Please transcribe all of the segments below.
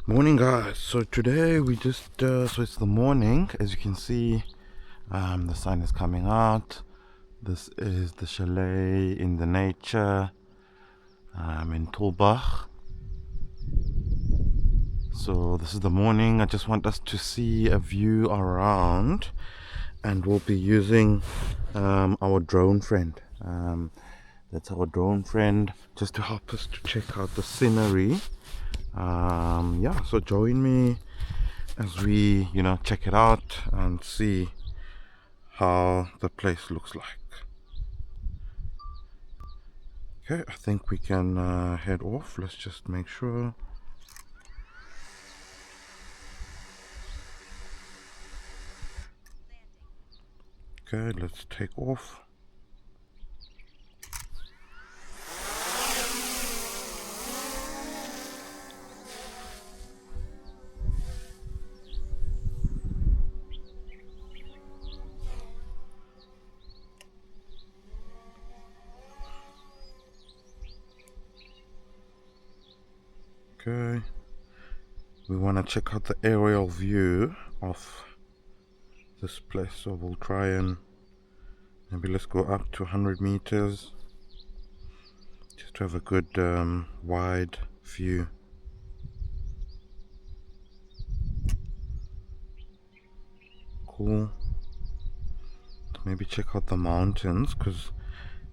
Morning, guys. So today we just so it's the morning. As you can see, the sun is coming out. This is the chalet in the nature, in Tulbagh. So this is the morning. I just want us to see a view around, and we'll be using our drone friend. That's our drone friend, just to help us to check out the scenery. Yeah, so join me as we, check it out and see how the place looks like. Okay, I think we can head off. Let's just make sure. Okay, let's take off. Okay, we want to check out the aerial view of this place, so we'll try and maybe let's go up to 100 meters just to have a good wide view. Cool. Maybe check out the mountains, because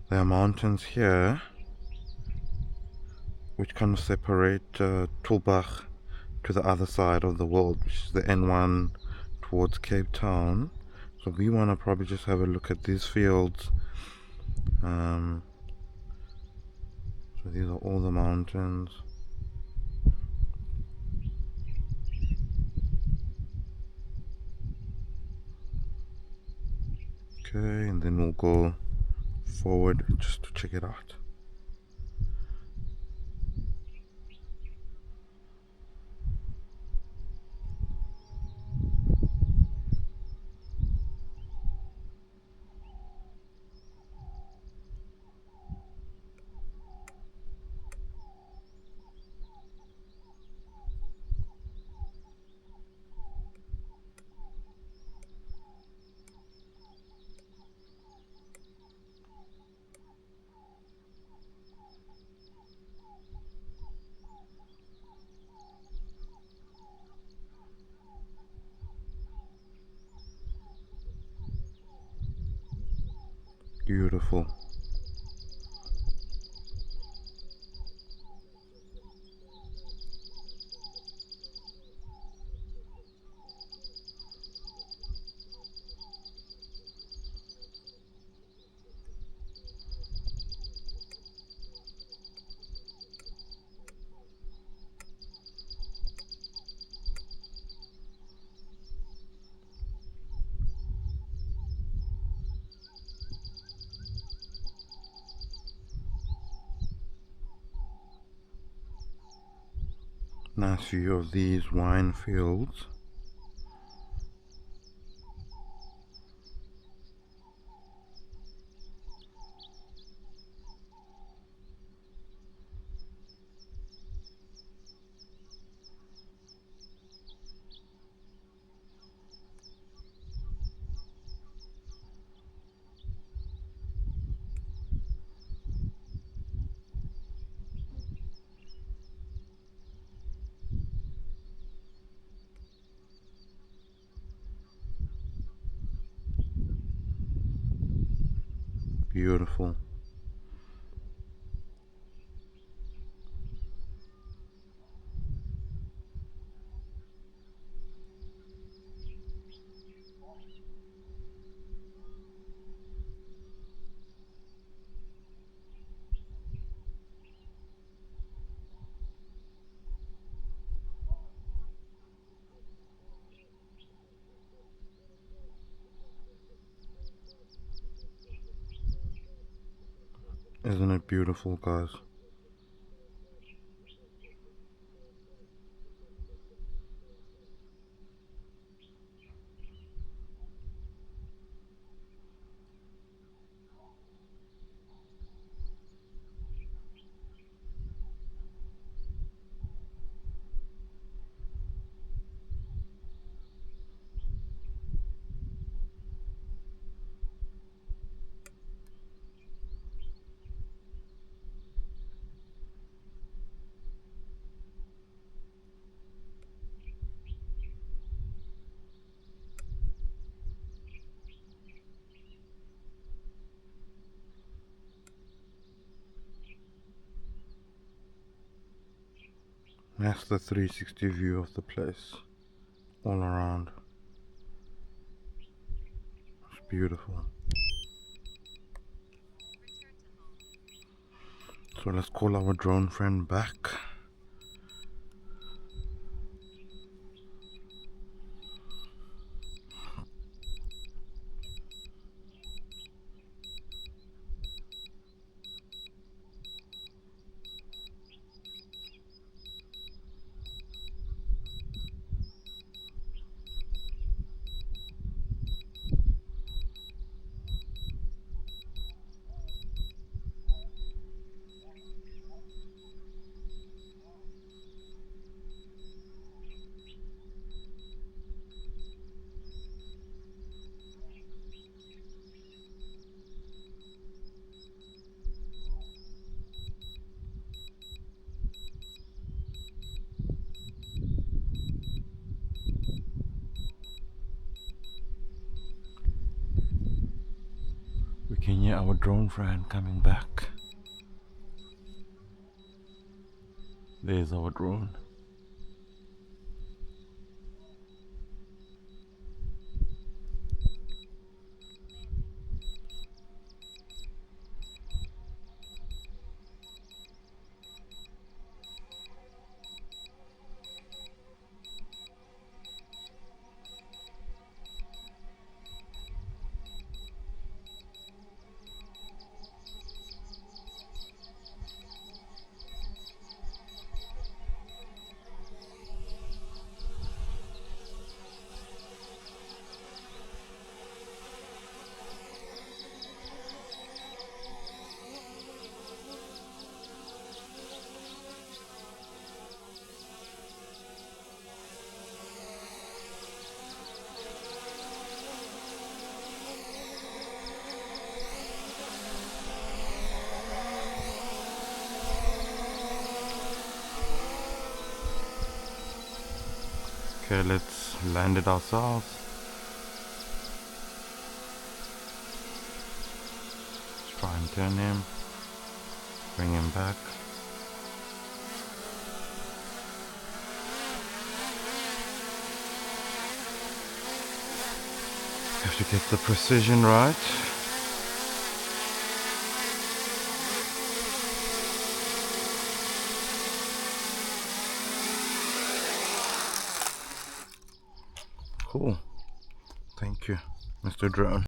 there are mountains here which kind of separate Tulbagh to the other side of the world, which is the N1 towards Cape Town. So we want to probably just have a look at these fields. So these are all the mountains. Okay, and then we'll go forward just to check it out. Beautiful. Nice view of these wine fields. Beautiful. Isn't it beautiful, guys? That's the 360 view of the place all around. It's beautiful. So let's call our drone friend back. We can hear our drone friend coming back. There's our drone. Okay, let's land it ourselves. Let's try and turn him, bring him back. Have to get the precision right. Cool. Thank you, Mr. Drone.